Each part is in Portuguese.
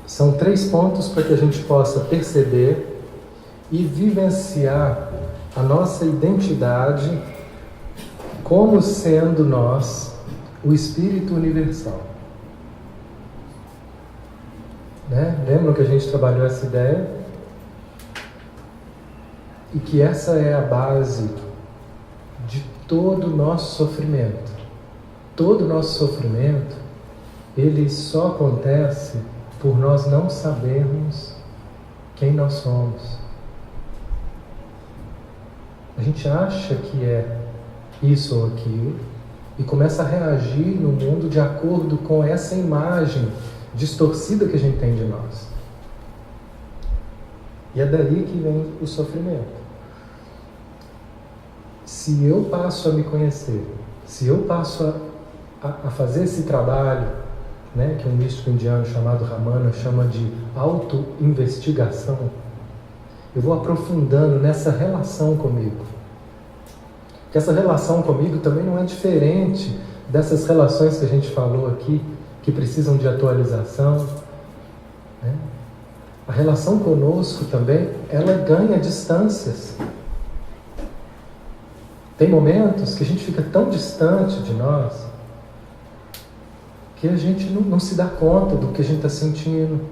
São 3 pontos para que a gente possa perceber e vivenciar a nossa identidade como sendo nós o Espírito Universal. Né? Lembram que a gente trabalhou essa ideia? E que essa é a base de todo o nosso sofrimento. Todo o nosso sofrimento, ele só acontece por nós não sabermos quem nós somos. A gente acha que é isso ou aquilo e começa a reagir no mundo de acordo com essa imagem distorcida que a gente tem de nós. E é daí que vem o sofrimento. Se eu passo a me conhecer, se eu passo a fazer esse trabalho, né, que um místico indiano chamado Ramana chama de auto-investigação, eu vou aprofundando nessa relação comigo. Porque essa relação comigo também não é diferente dessas relações que a gente falou aqui, que precisam de atualização, né? A relação conosco também, ela ganha distâncias. Tem momentos que a gente fica tão distante de nós que a gente não se dá conta do que a gente está sentindo,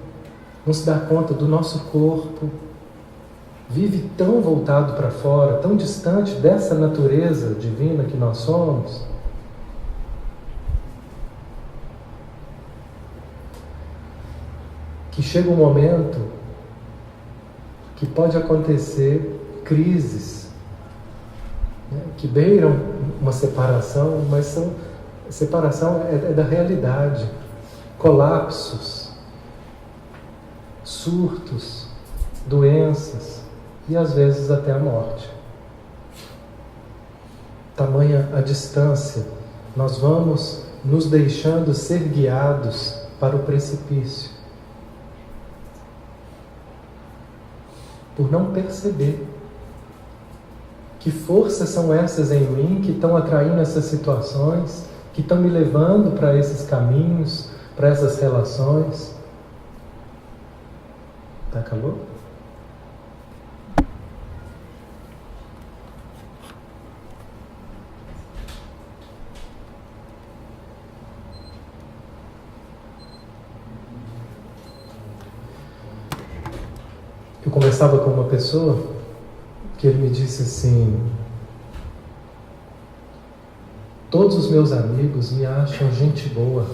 não se dá conta do nosso corpo, vive tão voltado para fora, tão distante dessa natureza divina que nós somos, que chega um momento que pode acontecer crises, né, que beiram uma separação, mas separação é da realidade, colapsos, surtos, doenças e às vezes até a morte. Tamanha a distância, nós vamos nos deixando ser guiados para o precipício, por não perceber que forças são essas em mim que estão atraindo essas situações, que estão me levando para esses caminhos, para essas relações. Tá calor? Eu conversava com uma pessoa que ele me disse assim: todos os meus amigos me acham gente boa,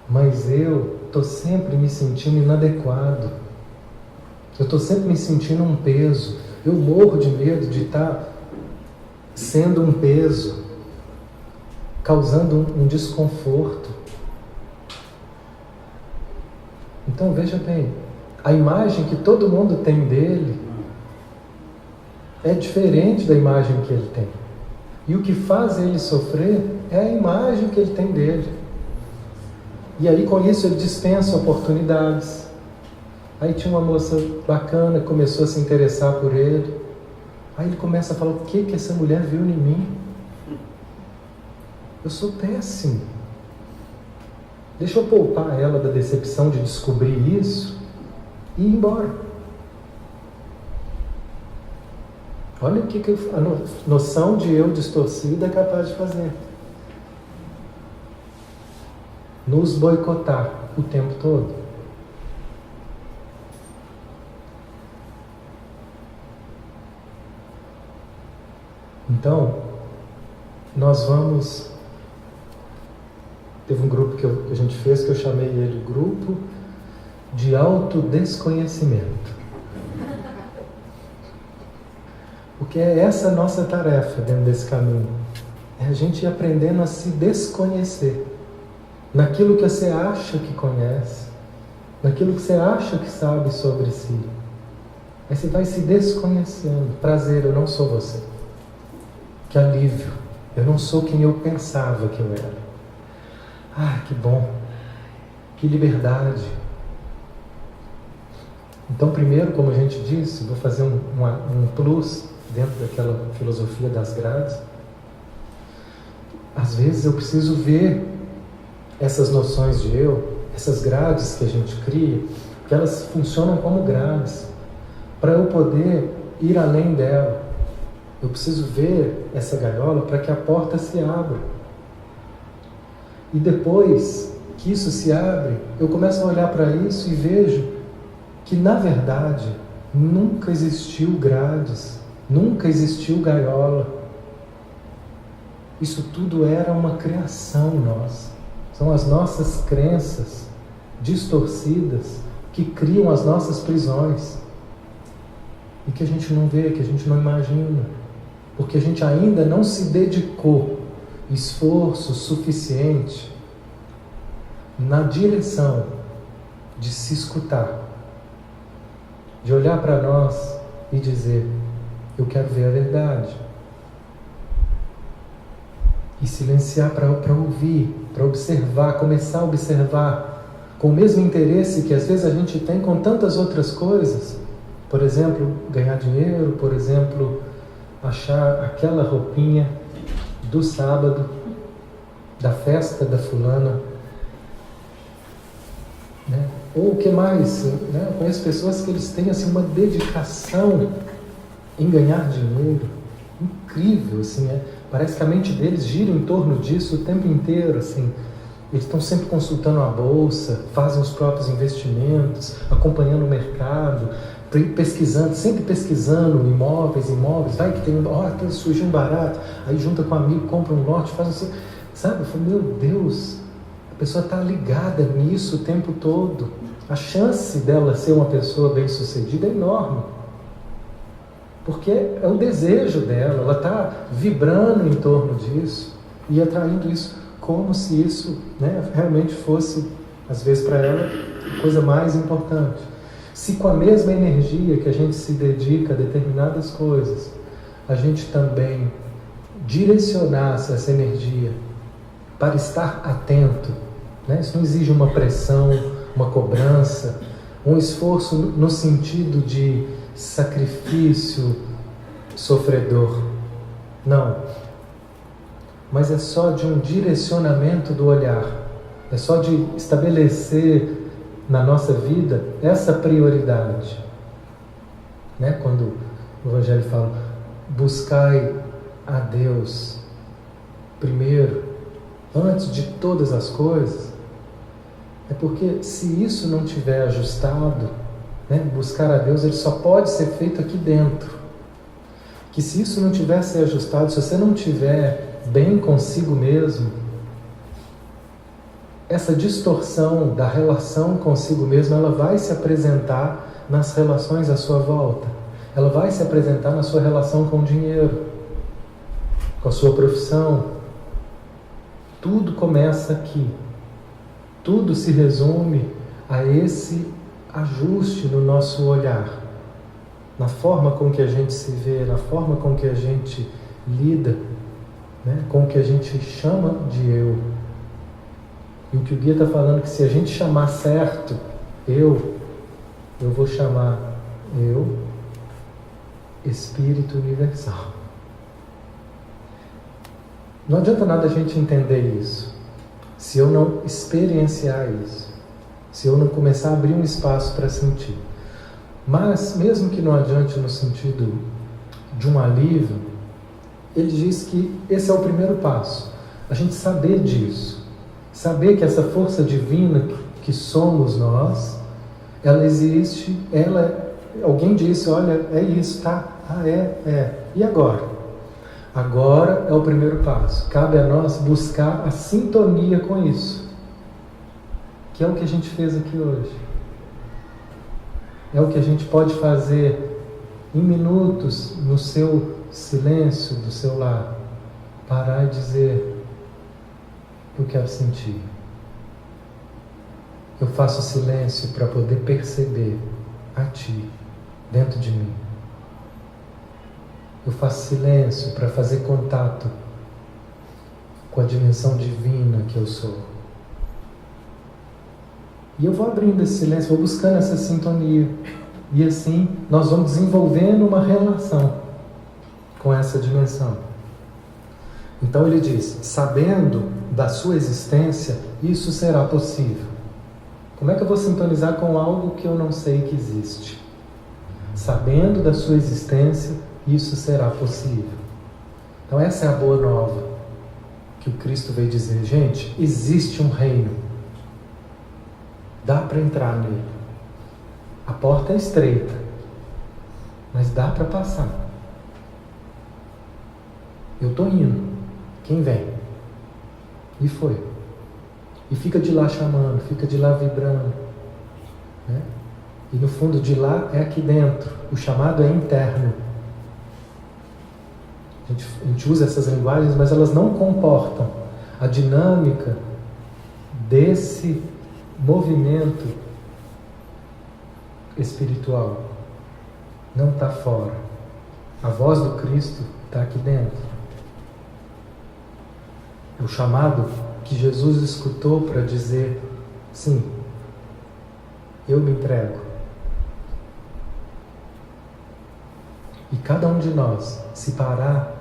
mas eu estou sempre me sentindo inadequado, eu estou sempre me sentindo um peso, eu morro de medo de estar sendo um peso, causando um desconforto. Então veja bem, a imagem que todo mundo tem dele é diferente da imagem que ele tem. E o que faz ele sofrer é a imagem que ele tem dele. E aí com isso ele dispensa oportunidades. Aí tinha uma moça bacana que começou a se interessar por ele. Aí ele começa a falar: o que essa mulher viu em mim? Eu sou péssimo. Deixa eu poupar ela da decepção de descobrir isso e ir embora. Olha o que a noção de eu distorcida é capaz de fazer. Nos boicotar o tempo todo. Então, nós vamos... Teve um grupo que a gente fez que eu chamei ele Grupo de Autodesconhecimento. Porque é essa a nossa tarefa dentro desse caminho. É a gente ir aprendendo a se desconhecer. Naquilo que você acha que conhece. Naquilo que você acha que sabe sobre si. Aí você vai se desconhecendo. Prazer, eu não sou você. Que alívio. Eu não sou quem eu pensava que eu era. Ah, que bom. Que liberdade. Então, primeiro, como a gente disse, vou fazer um plus dentro daquela filosofia das grades. Às vezes eu preciso ver essas noções de eu essas grades que a gente cria, que elas funcionam como grades. Para eu poder ir além dela, eu preciso ver essa gaiola para que a porta se abra. E depois que isso se abre, eu começo a olhar para isso e vejo que, na verdade, nunca existiu grades, nunca existiu gaiola. Isso tudo era uma criação nossa. São as nossas crenças distorcidas que criam as nossas prisões. E que a gente não vê, que a gente não imagina. Porque a gente ainda não se dedicou esforço suficiente na direção de se escutar, de olhar para nós e dizer: eu quero ver a verdade. E silenciar para ouvir, para observar, começar a observar com o mesmo interesse que às vezes a gente tem com tantas outras coisas. Por exemplo, ganhar dinheiro, por exemplo, achar aquela roupinha do sábado, da festa da fulana, né? Ou o que mais? Né? Eu conheço pessoas que eles têm assim, uma dedicação em ganhar dinheiro incrível, assim, parece que a mente deles gira em torno disso o tempo inteiro, assim. Eles estão sempre consultando a bolsa, fazem os próprios investimentos, acompanhando o mercado, pesquisando, sempre pesquisando imóveis, vai que tem, surgiu um barato, aí junta com um amigo, compra um lote, faz assim, sabe? Eu falo, meu Deus, a pessoa está ligada nisso o tempo todo. A chance dela ser uma pessoa bem-sucedida é enorme. Porque é o desejo dela, ela está vibrando em torno disso e atraindo isso como se isso, né, realmente fosse, às vezes para ela, a coisa mais importante. Se com a mesma energia que a gente se dedica a determinadas coisas, a gente também direcionasse essa energia para estar atento, né? Isso não exige uma pressão, uma cobrança, um esforço no sentido de sacrifício sofredor. Não. Mas é só de um direcionamento do olhar. É só de estabelecer na nossa vida essa prioridade. Né? Quando o Evangelho fala, buscai a Deus primeiro, antes de todas as coisas, é porque se isso não tiver ajustado, né, buscar a Deus ele só pode ser feito aqui dentro. Que se isso não tiver ser ajustado, se você não tiver bem consigo mesmo, essa distorção da relação consigo mesmo, ela vai se apresentar nas relações à sua volta. Ela vai se apresentar na sua relação com o dinheiro, com a sua profissão. Tudo começa aqui. Tudo se resume a esse ajuste no nosso olhar, na forma com que a gente se vê, na forma com que a gente lida, né, com o que a gente chama de eu. E o que o guia está falando é que se a gente chamar certo eu vou chamar eu, Espírito Universal. Não adianta nada a gente entender isso, se eu não experienciar isso, se eu não começar a abrir um espaço para sentir. Mas, mesmo que não adiante no sentido de um alívio, ele diz que esse é o primeiro passo, a gente saber disso. Saber que essa força divina que somos nós, ela existe, alguém disse, olha, é isso, tá? E agora? Agora é o primeiro passo. Cabe a nós buscar a sintonia com isso, que é o que a gente fez aqui hoje. É o que a gente pode fazer em minutos no seu silêncio do seu lar. Parar e dizer, eu quero sentir. Eu faço silêncio para poder perceber a Ti dentro de mim. Eu faço silêncio para fazer contato com a dimensão divina que eu sou. E eu vou abrindo esse silêncio, vou buscando essa sintonia. E assim nós vamos desenvolvendo uma relação com essa dimensão. Então ele diz, sabendo da sua existência, isso será possível. Como é que eu vou sintonizar com algo que eu não sei que existe? Sabendo da sua existência, isso será possível. Então essa é a boa nova que o Cristo veio dizer. Gente, existe um reino. Dá para entrar nele. A porta é estreita, mas dá para passar. Eu estou indo. Quem vem? E foi. E fica de lá chamando, fica de lá vibrando. Né? E no fundo de lá é aqui dentro. O chamado é interno. A gente usa essas linguagens, mas elas não comportam a dinâmica desse movimento espiritual. Não está fora. A voz do Cristo está aqui dentro. É o chamado que Jesus escutou para dizer: sim, eu me entrego. E cada um de nós, se parar,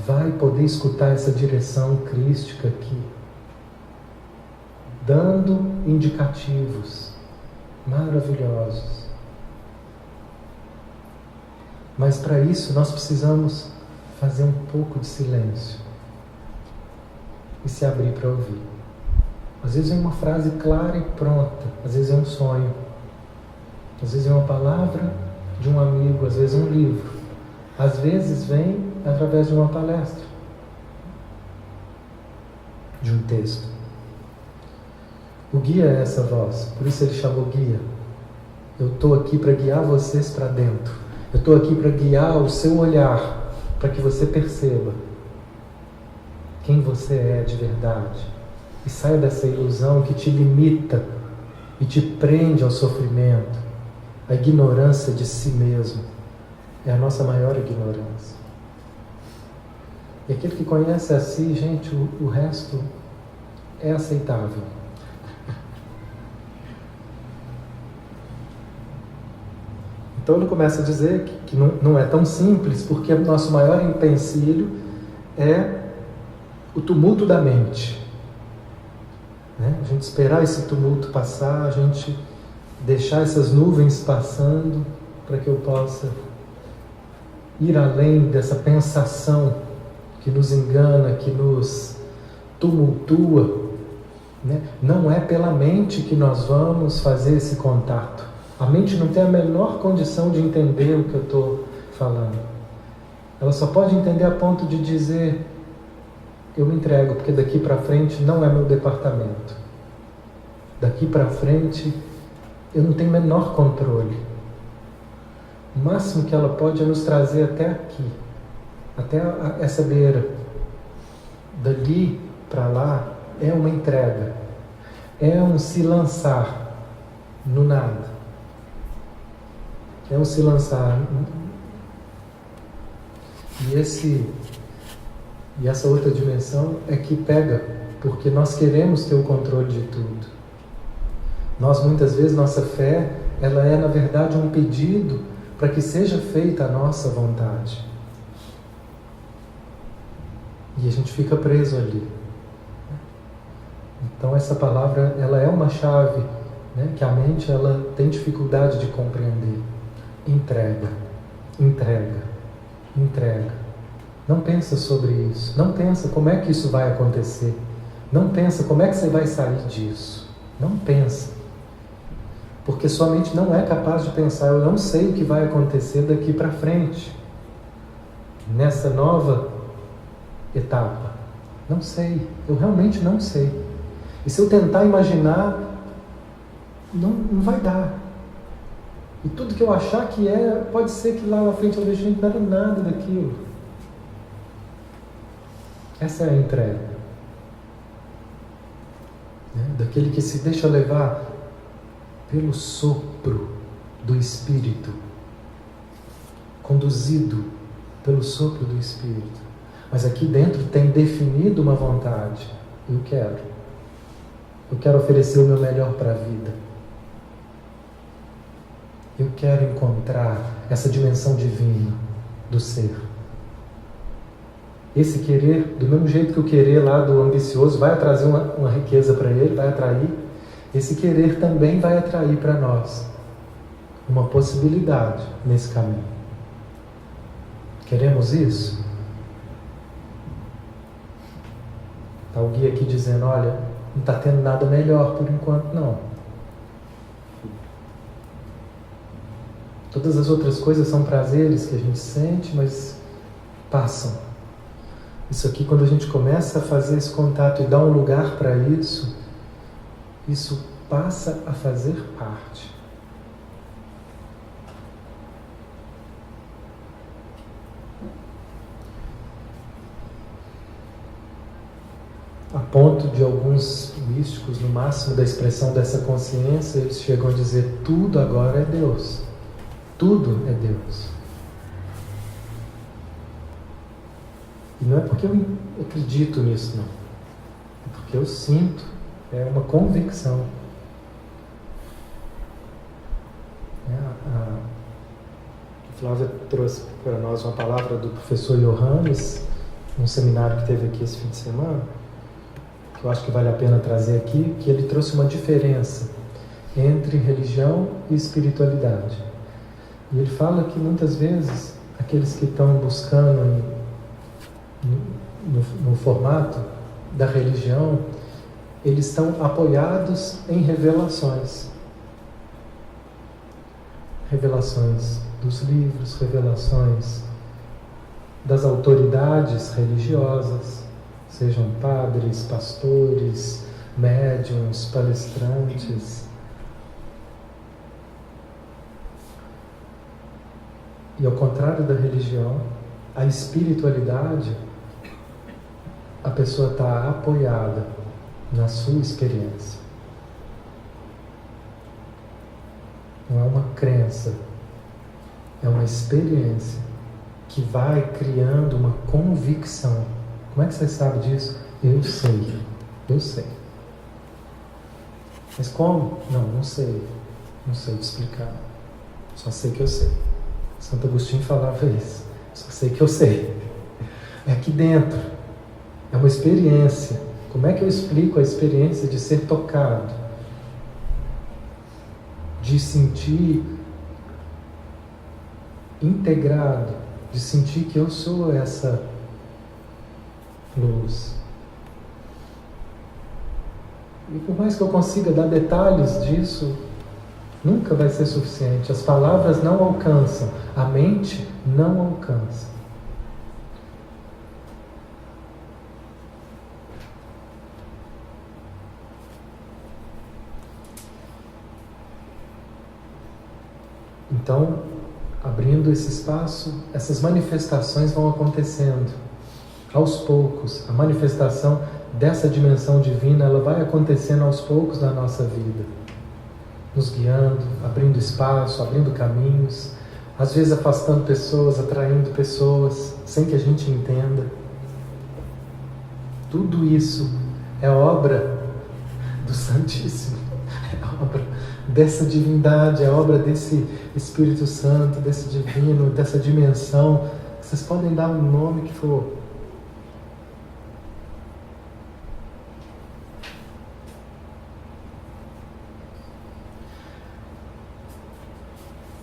vai poder escutar essa direção crística aqui, dando indicativos maravilhosos. Mas para isso nós precisamos fazer um pouco de silêncio e se abrir para ouvir. Às vezes é uma frase clara e pronta, às vezes é um sonho, às vezes é uma palavra de um amigo, às vezes é um livro, às vezes vem através de uma palestra, de um texto. O guia é essa voz, por isso ele chamou guia. Eu estou aqui para guiar vocês para dentro. Eu estou aqui para guiar o seu olhar, para que você perceba quem você é de verdade. E saia dessa ilusão que te limita e te prende ao sofrimento. A ignorância de si mesmo é a nossa maior ignorância. E aquele que conhece a si, gente, o resto é aceitável. Então ele começa a dizer que não é tão simples, porque o nosso maior empecilho é o tumulto da mente. Né? A gente esperar esse tumulto passar, a gente deixar essas nuvens passando para que eu possa ir além dessa pensação que nos engana, que nos tumultua. Né? Não é pela mente que nós vamos fazer esse contato. A mente não tem a menor condição de entender o que eu estou falando. Ela só pode entender a ponto de dizer: eu me entrego, porque daqui para frente não é meu departamento. Daqui para frente eu não tenho o menor controle. O máximo que ela pode é nos trazer até aqui, até essa beira. Dali para lá é uma entrega, é um se lançar no nada. É um se lançar. E essa outra dimensão é que pega, porque nós queremos ter o controle de tudo. Nós, muitas vezes, nossa fé, ela é, na verdade, um pedido para que seja feita a nossa vontade. E a gente fica preso ali. Então, essa palavra, ela é uma chave, né, que a mente ela tem dificuldade de compreender. Entrega, entrega, entrega. Não pensa sobre isso. Não pensa como é que isso vai acontecer. Não pensa como é que você vai sair disso. Não pensa. Porque sua mente não é capaz de pensar: eu não sei o que vai acontecer daqui para frente, nessa nova etapa. Não sei. Eu realmente não sei. E se eu tentar imaginar, não vai dar. E tudo que eu achar que é, pode ser que lá na frente eu veja que não era nada daquilo. Essa é a entrega. Daquele que se deixa levar pelo sopro do Espírito, conduzido pelo sopro do Espírito. Mas aqui dentro tem definido uma vontade. Eu quero oferecer o meu melhor para a vida. Eu quero encontrar essa dimensão divina do ser. Esse querer, do mesmo jeito que o querer lá do ambicioso vai trazer uma riqueza para ele, vai atrair. esse querer também vai atrair para nós uma possibilidade nesse caminho. Queremos isso? Está o guia aqui dizendo, olha, não está tendo nada melhor por enquanto, não. Todas as outras coisas são prazeres que a gente sente, mas passam. Isso aqui, quando a gente começa a fazer esse contato e dar um lugar para isso, isso passa a fazer parte. A ponto de alguns místicos, no máximo da expressão dessa consciência, eles chegam a dizer, tudo agora é Deus. Tudo é Deus. E não é porque eu acredito nisso, não. É porque eu sinto, é uma convicção. A Flávia trouxe para nós uma palavra do professor Johannes, num seminário que teve aqui esse fim de semana, que eu acho que vale a pena trazer aqui, que ele trouxe uma diferença entre religião e espiritualidade. E ele fala que muitas vezes aqueles que estão buscando no formato da religião, eles estão apoiados em revelações. Revelações dos livros, revelações das autoridades religiosas, sejam padres, pastores, médiuns, palestrantes. E ao contrário da religião, a espiritualidade, a pessoa está apoiada na sua experiência. Não é uma crença, é uma experiência que vai criando uma convicção. Como é que você sabe disso? Eu sei, eu sei. Mas como? Não sei. Não sei te explicar. Só sei que eu sei. Santo Agostinho falava isso. Só sei que eu sei. É aqui dentro. É uma experiência. Como é que eu explico a experiência de ser tocado? De sentir integrado, de sentir que eu sou essa luz. E por mais que eu consiga dar detalhes disso, nunca vai ser suficiente. As palavras não alcançam, a mente não alcança. Então, abrindo esse espaço, essas manifestações vão acontecendo aos poucos. A manifestação dessa dimensão divina, ela vai acontecendo aos poucos na nossa vida, nos guiando, abrindo espaço, abrindo caminhos, às vezes afastando pessoas, atraindo pessoas, sem que a gente entenda. Tudo isso é obra do Santíssimo, é obra dessa divindade, é obra desse Espírito Santo, desse divino, dessa dimensão. Vocês podem dar um nome que for.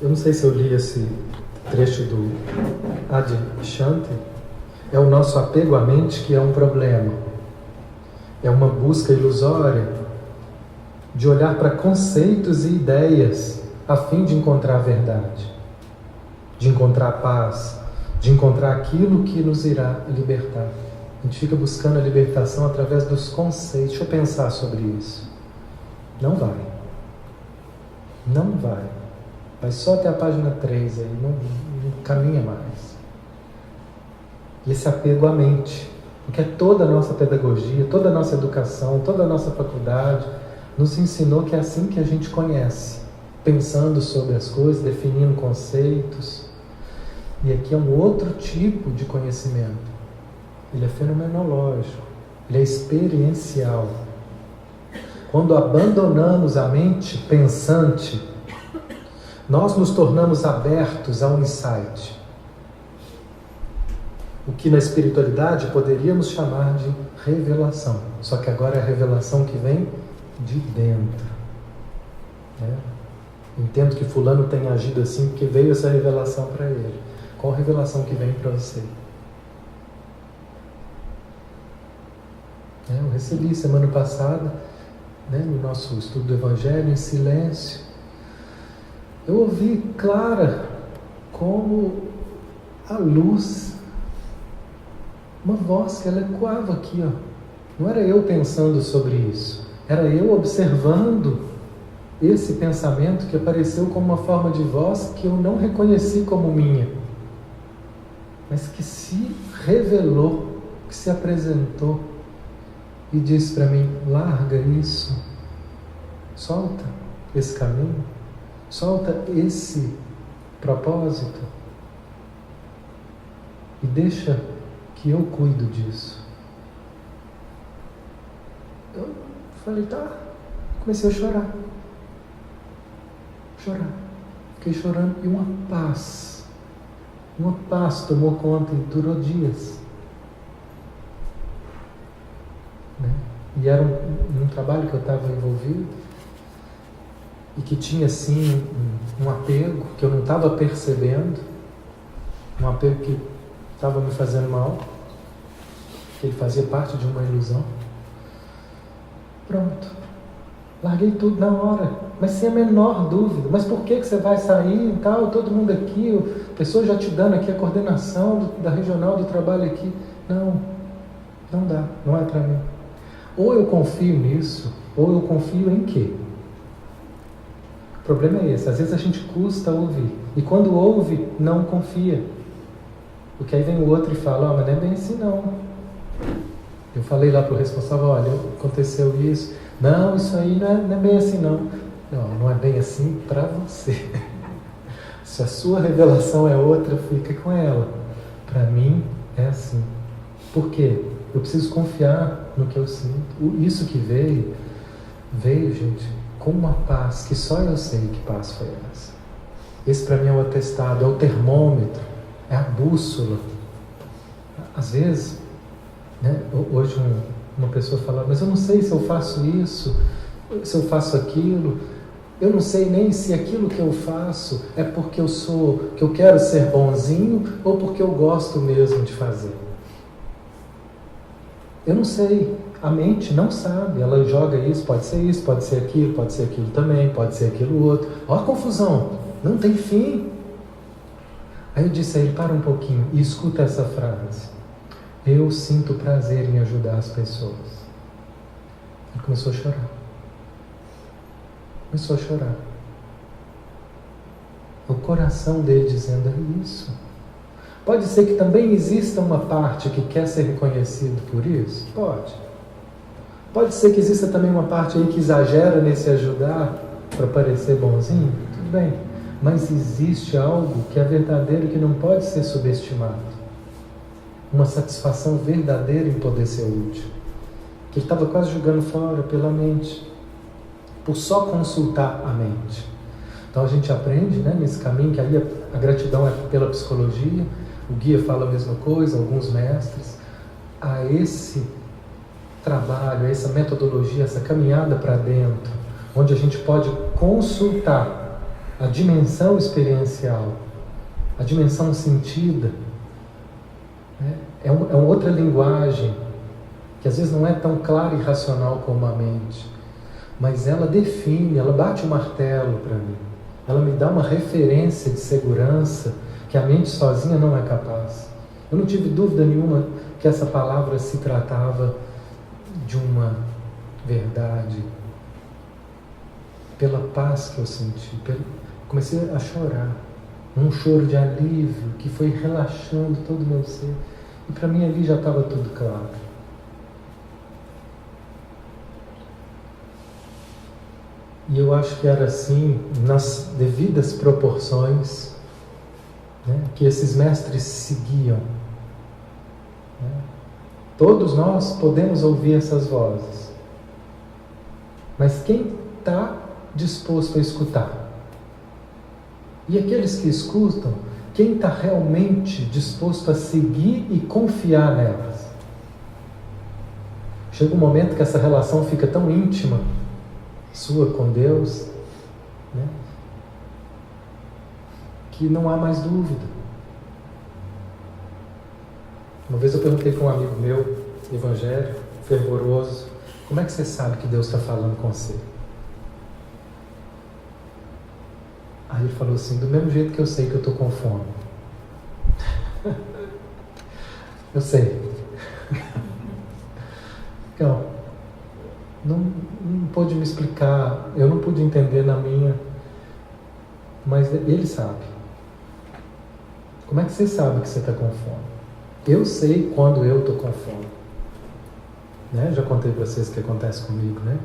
Eu não sei se eu li esse trecho do Adi Shanti. É o nosso apego à mente que é um problema. É uma busca ilusória de olhar para conceitos e ideias a fim de encontrar a verdade, de encontrar a paz, de encontrar aquilo que nos irá libertar. A gente fica buscando a libertação através dos conceitos. Deixa eu pensar sobre isso. Não vai. Não vai. Vai só até a página 3 aí, não caminha mais. E esse apego à mente, porque toda a nossa pedagogia, toda a nossa educação, toda a nossa faculdade nos ensinou que é assim que a gente conhece, pensando sobre as coisas, definindo conceitos. E aqui é um outro tipo de conhecimento. Ele é fenomenológico, ele é experiencial. Quando abandonamos a mente pensante, nós nos tornamos abertos a um insight. O que na espiritualidade poderíamos chamar de revelação. Só que agora é a revelação que vem de dentro. Entendo que fulano tem agido assim porque veio essa revelação para ele. Qual revelação que vem para você? Eu recebi semana passada, no nosso estudo do Evangelho, em silêncio. Eu ouvi clara como a luz, uma voz que ela ecoava aqui, ó. Não era eu pensando sobre isso, era eu observando esse pensamento que apareceu como uma forma de voz que eu não reconheci como minha, mas que se revelou, que se apresentou e disse para mim: larga isso, solta esse caminho, solta esse propósito e deixa que eu cuido disso. Eu falei, tá. Comecei a chorar. Fiquei chorando e uma paz tomou conta e durou dias. E era um trabalho que eu estava envolvido e que tinha assim um apego que eu não estava percebendo, um apego que estava me fazendo mal, que ele fazia parte de uma ilusão. Pronto. Larguei tudo na hora, mas sem a menor dúvida. Mas por que você vai sair e tal? Todo mundo aqui, pessoa já te dando aqui a coordenação da regional do trabalho aqui. Não dá, não é para mim. Ou eu confio nisso, ou eu confio em quê? O problema é esse, às vezes a gente custa ouvir. E quando ouve, não confia. Porque aí vem o outro e fala, mas não é bem assim não. Eu falei lá para o responsável, olha, aconteceu isso. Não, isso aí não é bem assim não. Não é bem assim para você. Se a sua revelação é outra, fica com ela. Para mim é assim. Por quê? Eu preciso confiar no que eu sinto. Isso que veio, gente, com uma paz que só eu sei que paz foi essa. Esse para mim é o atestado, é o termômetro, é a bússola. Às vezes, hoje uma pessoa fala, mas eu não sei se eu faço isso, se eu faço aquilo, eu não sei nem se aquilo que eu faço é porque que eu quero ser bonzinho ou porque eu gosto mesmo de fazer. Eu não sei, a mente não sabe, ela joga isso, pode ser aquilo também, pode ser aquilo outro. Olha a confusão, não tem fim. Aí eu disse a ele, para um pouquinho e escuta essa frase. Eu sinto prazer em ajudar as pessoas. Ele começou a chorar. O coração dele dizendo, é isso. Pode ser que também exista uma parte que quer ser reconhecido por isso? Pode. Pode ser que exista também uma parte aí que exagera nesse ajudar para parecer bonzinho? Tudo bem. Mas existe algo que é verdadeiro e que não pode ser subestimado. Uma satisfação verdadeira em poder ser útil. Que ele estava quase jogando fora pela mente. Por só consultar a mente. Então a gente aprende, nesse caminho, que aí a gratidão é pela psicologia. O guia fala a mesma coisa, alguns mestres. A esse trabalho, a essa metodologia, essa caminhada para dentro, onde a gente pode consultar a dimensão experiencial, a dimensão sentida, é uma outra linguagem, que às vezes não é tão clara e racional como a mente, mas ela define, ela bate o martelo para mim, ela me dá uma referência de segurança que a mente sozinha não é capaz. Eu não tive dúvida nenhuma que essa palavra se tratava de uma verdade, pela paz que eu senti, comecei a chorar, um choro de alívio que foi relaxando todo o meu ser, e para mim ali já estava tudo claro. E eu acho que era assim, nas devidas proporções, que esses mestres seguiam. Todos nós podemos ouvir essas vozes, mas quem está disposto a escutar? E aqueles que escutam, quem está realmente disposto a seguir e confiar nelas? Chega um momento que essa relação fica tão íntima, sua com Deus, que não há mais dúvida. Uma vez eu perguntei para um amigo meu, evangélico, fervoroso, como é que você sabe que Deus está falando com você? Aí ele falou assim, do mesmo jeito que eu sei que eu estou com fome. Eu sei. Então, não pôde me explicar, eu não pude entender na minha, mas ele sabe. Como é que você sabe que você está com fome? Eu sei quando eu estou com fome. Né? Já contei para vocês o que acontece comigo, né?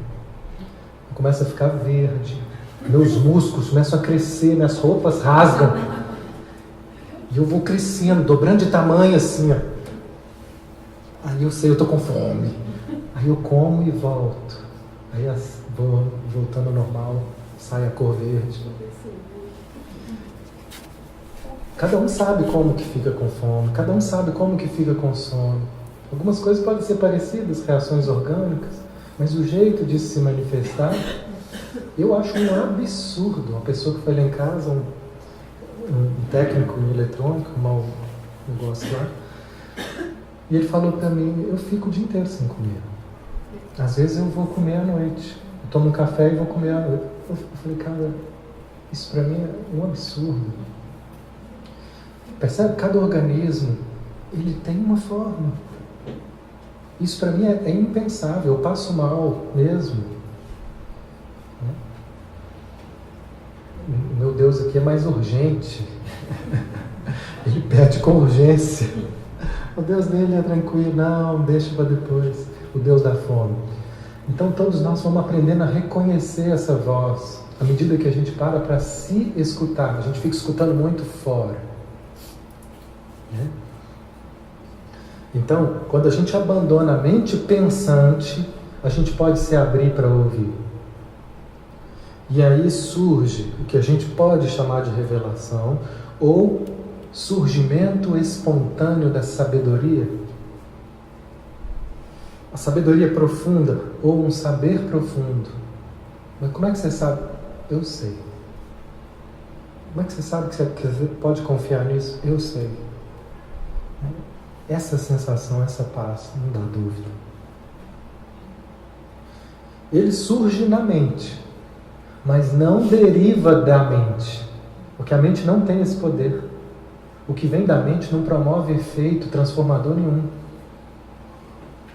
Eu começo a ficar verde, meus músculos começam a crescer, minhas roupas rasgam. E eu vou crescendo, dobrando de tamanho assim, ó. Aí eu sei, eu estou com fome. Aí eu como e volto. Aí vou voltando ao normal, sai a cor verde. Cada um sabe como que fica com fome, cada um sabe como que fica com sono. Algumas coisas podem ser parecidas, reações orgânicas, mas o jeito de se manifestar, eu acho um absurdo. Uma pessoa que foi lá em casa, um técnico em eletrônico, um mau negócio lá, e ele falou para mim, eu fico o dia inteiro sem comer. Às vezes eu vou comer à noite, eu tomo um café e vou comer à noite. Eu falei, cara, isso para mim é um absurdo. Percebe? Cada organismo, ele tem uma forma. Isso para mim é impensável, eu passo mal mesmo. O meu Deus aqui é mais urgente. Ele pede com urgência. O Deus dele é tranquilo, não, deixa para depois. O Deus da fome. Então todos nós vamos aprendendo a reconhecer essa voz. À medida que a gente para se escutar, a gente fica escutando muito fora. Então, quando a gente abandona a mente pensante, a gente pode se abrir para ouvir. E aí surge o que a gente pode chamar de revelação ou surgimento espontâneo da sabedoria. A sabedoria profunda ou um saber profundo. Mas como é que você sabe? Eu sei. Como é que você sabe que você pode confiar nisso? Eu sei. Essa sensação, essa paz, não dá dúvida. Ele surge na mente, mas não deriva da mente, porque a mente não tem esse poder. O que vem da mente não promove efeito transformador nenhum.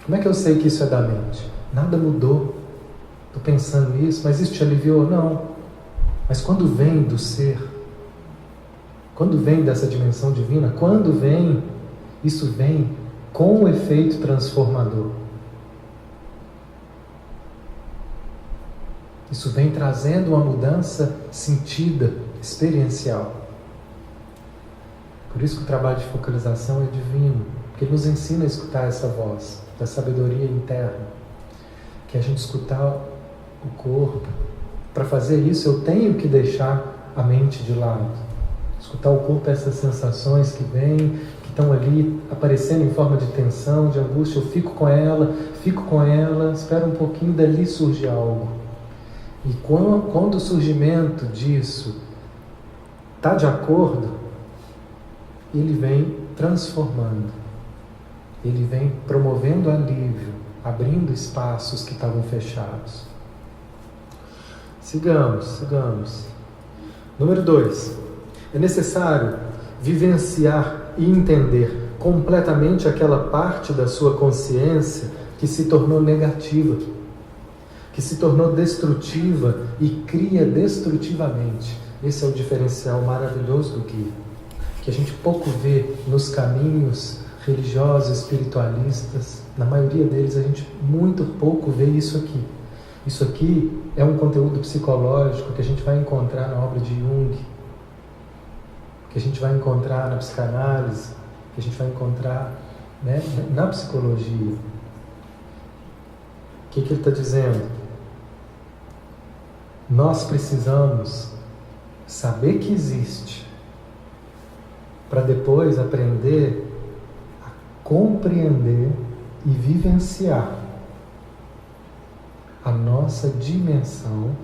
Como é que eu sei que isso é da mente? Nada mudou. Estou pensando nisso, mas isso te aliviou? Não. Mas quando vem do ser, quando vem dessa dimensão divina, quando vem, isso vem com o efeito transformador. Isso vem trazendo uma mudança sentida, experiencial. Por isso que o trabalho de focalização é divino, porque ele nos ensina a escutar essa voz da sabedoria interna, que é a gente escutar o corpo. Para fazer isso, eu tenho que deixar a mente de lado. Escutar o corpo, essas sensações que vêm, que estão ali aparecendo em forma de tensão, de angústia, eu fico com ela, espero um pouquinho, dali surge algo. E quando o surgimento disso está de acordo, ele vem transformando, ele vem promovendo alívio, abrindo espaços que estavam fechados. Sigamos. Número 2. É necessário vivenciar e entender completamente aquela parte da sua consciência que se tornou negativa, que se tornou destrutiva e cria destrutivamente. Esse é o diferencial maravilhoso do guia, que a gente pouco vê nos caminhos religiosos, espiritualistas. Na maioria deles a gente muito pouco vê isso aqui. Isso aqui é um conteúdo psicológico que a gente vai encontrar na obra de Jung, que a gente vai encontrar na psicanálise, que a gente vai encontrar, né, na psicologia. O que ele está dizendo? Nós precisamos saber que existe para depois aprender a compreender e vivenciar a nossa dimensão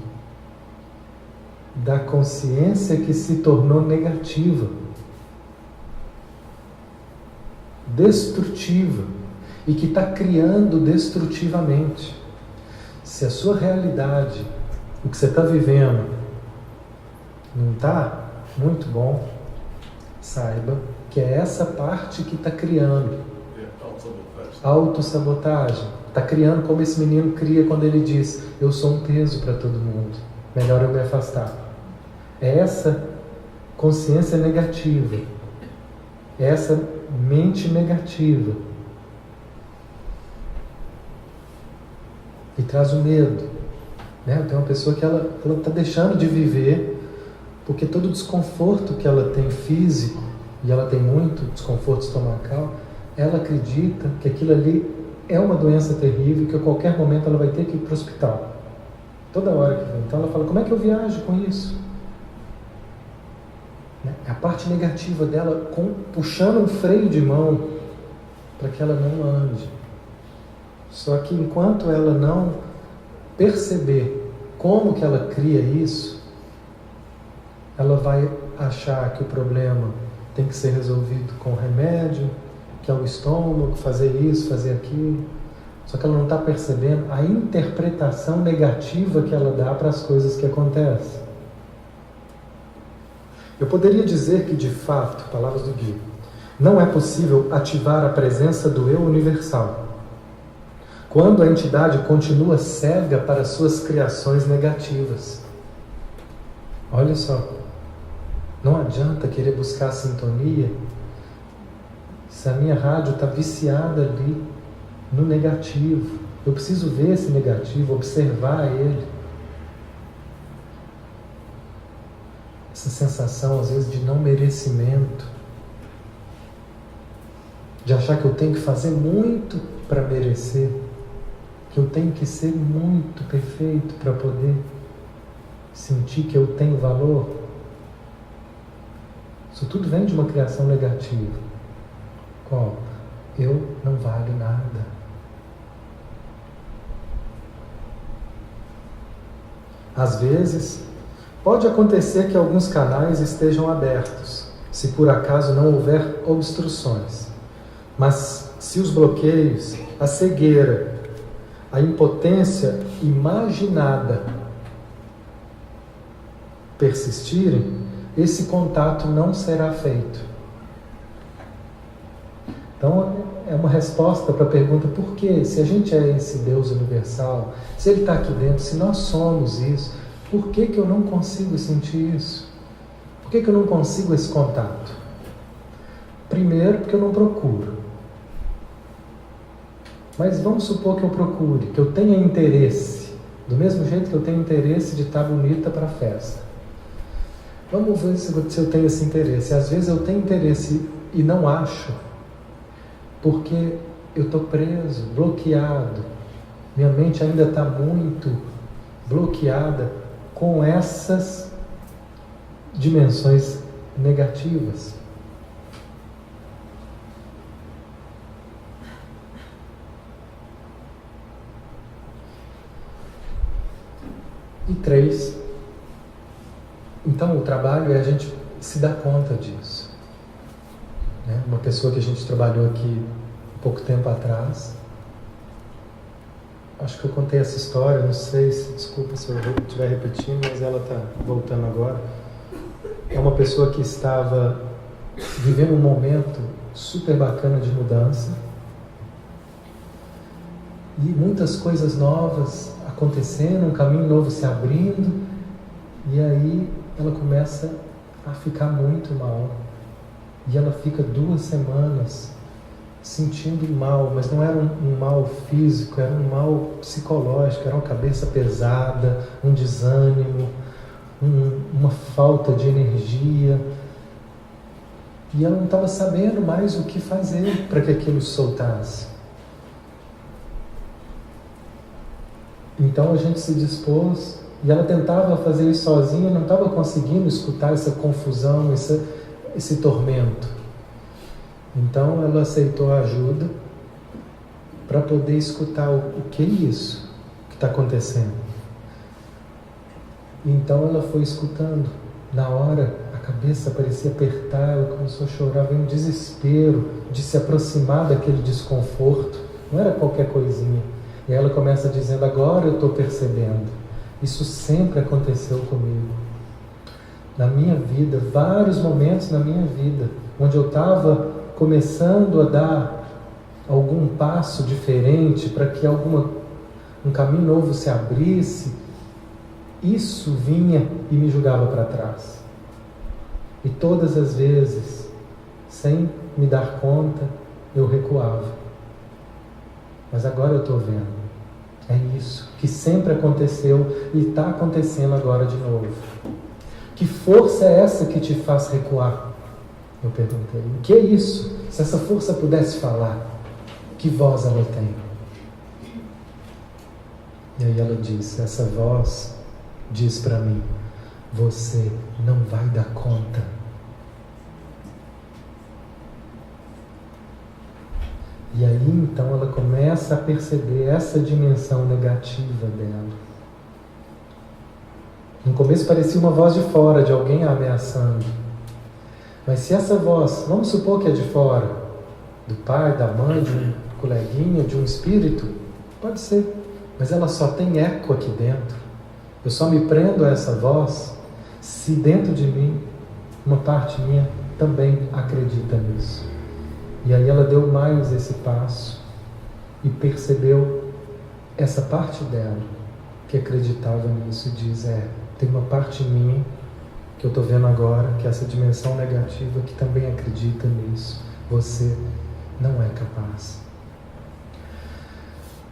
da consciência que se tornou negativa, destrutiva, e que está criando destrutivamente. Se a sua realidade, o que você está vivendo, não está muito bom, saiba que é essa parte que está criando. Autossabotagem. Está criando como esse menino cria quando ele diz: eu sou um peso para todo mundo, melhor eu me afastar. É essa consciência negativa, é essa mente negativa que traz o medo. Tem uma pessoa que ela está deixando de viver porque todo o desconforto que ela tem físico, e ela tem muito desconforto estomacal, ela acredita que aquilo ali é uma doença terrível, que a qualquer momento ela vai ter que ir para o hospital. Toda hora que vem. Então ela fala: como é que eu viajo com isso? É a parte negativa dela puxando um freio de mão para que ela não ande. Só que enquanto ela não perceber como que ela cria isso, ela vai achar que o problema tem que ser resolvido com remédio, que é o estômago, fazer isso, fazer aquilo. Só que ela não está percebendo a interpretação negativa que ela dá para as coisas que acontecem. Eu poderia dizer que, de fato, palavras do Gui, não é possível ativar a presença do eu universal quando a entidade continua cega para suas criações negativas. Olha só, não adianta querer buscar a sintonia se a minha rádio está viciada ali no negativo. Eu preciso ver esse negativo, observar ele. Essa sensação, às vezes, de não merecimento, de achar que eu tenho que fazer muito para merecer, que eu tenho que ser muito perfeito para poder sentir que eu tenho valor. Isso tudo vem de uma criação negativa. Qual? Eu não valho nada. Às vezes, pode acontecer que alguns canais estejam abertos, se por acaso não houver obstruções. Mas se os bloqueios, a cegueira, a impotência imaginada persistirem, esse contato não será feito. Então, é uma resposta para a pergunta: por quê? Se a gente é esse Deus universal, se Ele está aqui dentro, se nós somos isso, por que eu não consigo sentir isso? Por que eu não consigo esse contato? Primeiro, porque eu não procuro. Mas vamos supor que eu procure, que eu tenha interesse, do mesmo jeito que eu tenho interesse de estar bonita para a festa. Vamos ver se eu tenho esse interesse. Às vezes eu tenho interesse e não acho, porque eu estou preso, bloqueado. Minha mente ainda está muito bloqueada com essas dimensões negativas. E 3, então o trabalho é a gente se dar conta disso. Uma pessoa que a gente trabalhou aqui pouco tempo atrás, acho que eu contei essa história, não sei, desculpa se eu estiver repetindo, mas ela está voltando agora. É uma pessoa que estava vivendo um momento super bacana de mudança e muitas coisas novas acontecendo, um caminho novo se abrindo, e aí ela começa a ficar muito mal. E ela fica 2 semanas sentindo mal, mas não era um mal físico, era um mal psicológico, era uma cabeça pesada, um desânimo, uma falta de energia. E ela não estava sabendo mais o que fazer para que aquilo soltasse. Então a gente se dispôs, e ela tentava fazer isso sozinha, não estava conseguindo escutar essa confusão, esse tormento. Então ela aceitou a ajuda para poder escutar o que é isso que está acontecendo. E então ela foi escutando. Na hora, a cabeça parecia apertar, ela começou a chorar, veio um desespero de se aproximar daquele desconforto. Não era qualquer coisinha. E ela começa dizendo, agora eu estou percebendo. Isso sempre aconteceu comigo. Na minha vida, vários momentos na minha vida, onde eu estava começando a dar algum passo diferente para que um caminho novo se abrisse, isso vinha e me jogava para trás. E todas as vezes, sem me dar conta, eu recuava. Mas agora eu estou vendo. É isso que sempre aconteceu e está acontecendo agora de novo. Que força é essa que te faz recuar? Eu perguntei. O que é isso? Se essa força pudesse falar, que voz ela tem? E aí ela disse, essa voz diz para mim, você não vai dar conta. E aí então ela começa a perceber essa dimensão negativa dela. No começo parecia uma voz de fora, de alguém a ameaçando. Mas se essa voz, vamos supor que é de fora, do pai, da mãe, de um coleguinha, de um espírito, pode ser. Mas ela só tem eco aqui dentro. Eu só me prendo a essa voz se dentro de mim, uma parte minha também acredita nisso. E aí ela deu mais esse passo e percebeu essa parte dela que acreditava nisso e diz, tem uma parte minha que eu estou vendo agora, que é essa dimensão negativa que também acredita nisso. Você não é capaz.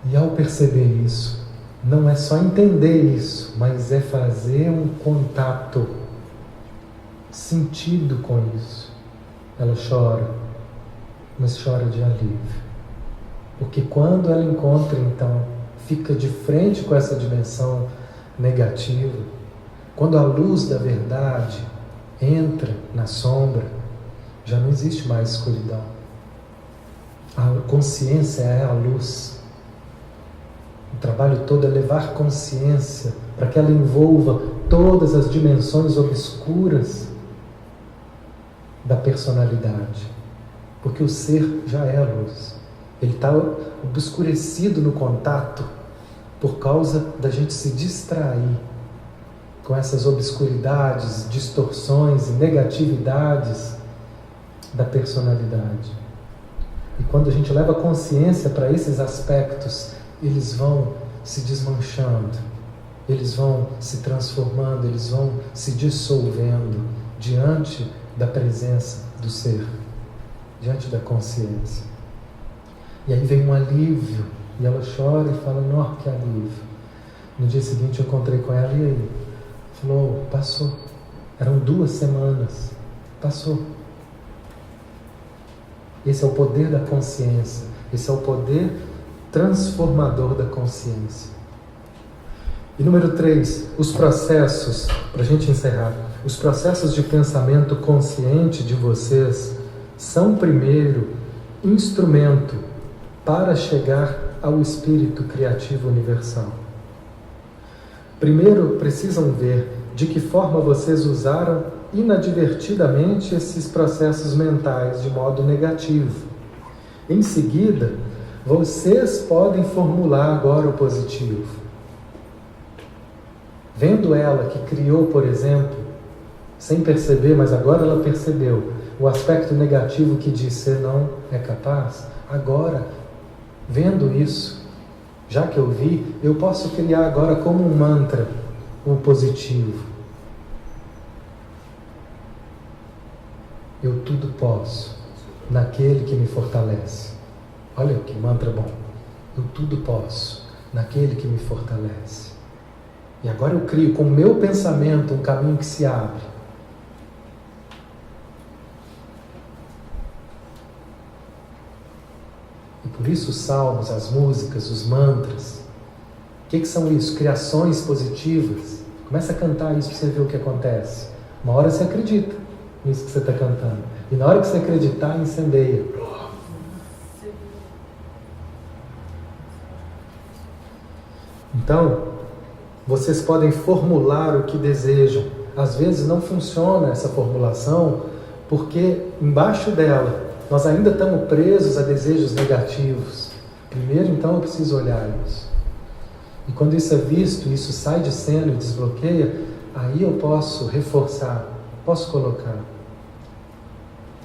E ao perceber isso, não é só entender isso, mas é fazer um contato sentido com isso. Ela chora, mas chora de alívio. Porque quando ela encontra, então, fica de frente com essa dimensão negativa, quando a luz da verdade entra na sombra, já não existe mais escuridão. A consciência é a luz. O trabalho todo é levar consciência para que ela envolva todas as dimensões obscuras da personalidade. Porque o ser já é a luz. Ele está obscurecido no contato por causa da gente se distrair com essas obscuridades, distorções e negatividades da personalidade. E quando a gente leva consciência para esses aspectos, eles vão se desmanchando, eles vão se transformando, eles vão se dissolvendo diante da presença do ser, diante da consciência. E aí vem um alívio, e ela chora e fala, nossa, que alívio. No dia seguinte eu encontrei com ela e aí? Falou, passou. Eram 2 semanas. Passou. Esse é o poder da consciência. Esse é o poder transformador da consciência. E número 3, os processos, para a gente encerrar, os processos de pensamento consciente de vocês são primeiro instrumento para chegar ao espírito criativo universal. Primeiro precisam ver de que forma vocês usaram inadvertidamente esses processos mentais de modo negativo. Em seguida, vocês podem formular agora o positivo. Vendo ela que criou, por exemplo, sem perceber, mas agora ela percebeu, o aspecto negativo que diz ser não é capaz, agora, vendo isso, já que eu vi, eu posso criar agora como um mantra o positivo. Eu tudo posso naquele que me fortalece. Olha que mantra bom. Eu tudo posso naquele que me fortalece. E agora eu crio com o meu pensamento um caminho que se abre. E por isso os salmos, as músicas, os mantras, o que são isso? Criações positivas. Começa a cantar isso para você ver o que acontece. Uma hora você acredita nisso que você está cantando. E na hora que você acreditar, incendeia. Então, Vocês podem formular o que desejam. Às vezes não funciona essa formulação porque embaixo dela nós ainda estamos presos a desejos negativos. Primeiro, então, eu preciso olhar isso. E quando isso é visto, isso sai de cena e desbloqueia, aí eu posso reforçar, posso colocar.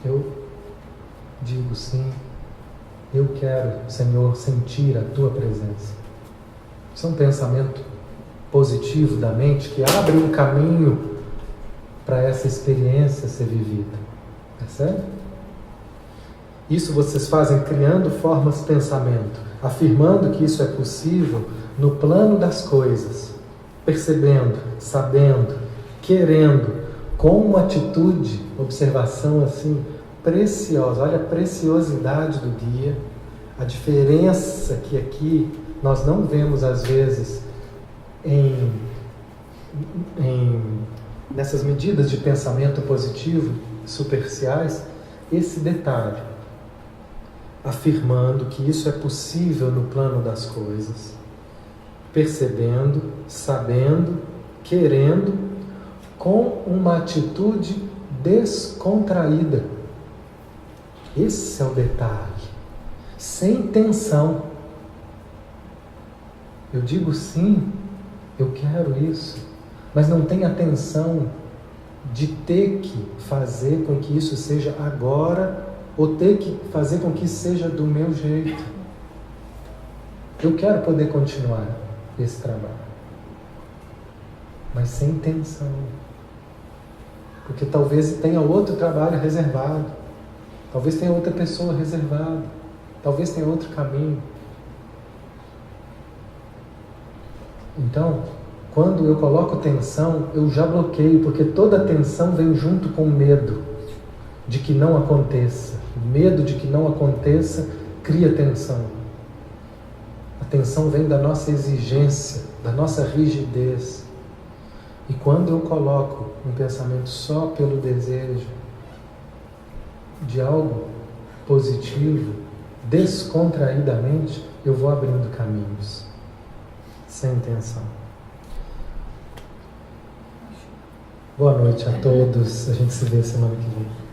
Eu digo sim, eu quero, Senhor, sentir a Tua presença. Isso é um pensamento positivo da mente que abre um caminho para essa experiência ser vivida. Percebe? Isso vocês fazem criando formas de pensamento, afirmando que isso é possível no plano das coisas, percebendo, sabendo, querendo, com uma atitude, observação assim, preciosa. Olha a preciosidade do guia, a diferença que aqui nós não vemos às vezes nessas medidas de pensamento positivo superficiais, esse detalhe, afirmando que isso é possível no plano das coisas, percebendo, sabendo, querendo, com uma atitude descontraída. Esse é o detalhe, sem tensão. Eu digo sim, eu quero isso, mas não tem a tensão de ter que fazer com que isso seja agora ou ter que fazer com que isso seja do meu jeito. Eu quero poder continuar esse trabalho, mas sem tensão, porque talvez tenha outro trabalho reservado, talvez tenha outra pessoa reservada, talvez tenha outro caminho. Então, quando eu coloco tensão, eu já bloqueio, porque toda tensão vem junto com medo de que não aconteça. O medo de que não aconteça cria tensão. A tensão vem da nossa exigência, da nossa rigidez. E quando eu coloco um pensamento só pelo desejo de algo positivo, descontraídamente, eu vou abrindo caminhos, sem tensão. Boa noite a todos. A gente se vê semana que vem.